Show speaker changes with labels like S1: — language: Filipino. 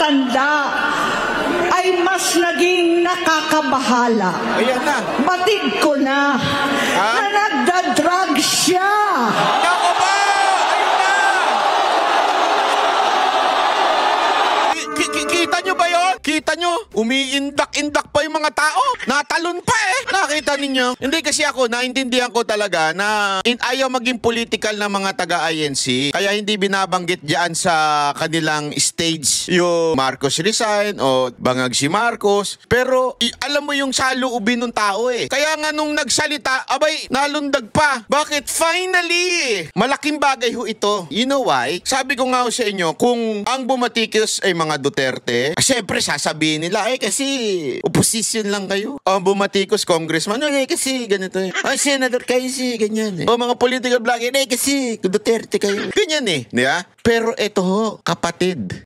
S1: matanda ay mas naging nakakabahala.
S2: Ayan na.
S1: Batid ko na na nagda-drug siya.
S2: Ako ba? Ayun na! Kita nyo ba yun? Kita nyo? Umiindak-indak pa yung mga tao. Natalon pa eh. Nakita ninyo? Hindi kasi ako, naintindihan ko talaga na ayaw maging political na mga taga-INC. Kaya hindi binabanggit dyan sa kanilang stage yung Marcos resign o bangag si Marcos. Pero alam mo yung saloobin ng tao eh. Kaya nga nung nagsalita, abay, nalundag pa. Bakit? Finally! Malaking bagay ho ito. You know why? Sabi ko nga ho sa inyo, kung ang bumatikos ay mga Duterte, syempre sasabihin nila, kasi opposition lang kayo. O bumatikos congressman, kasi ganito eh. Ay, senador kayo ganyan eh. O mga political blogger, kasi Duterte kayo. Ganyan eh. Diba? Pero eto ho, kapatid.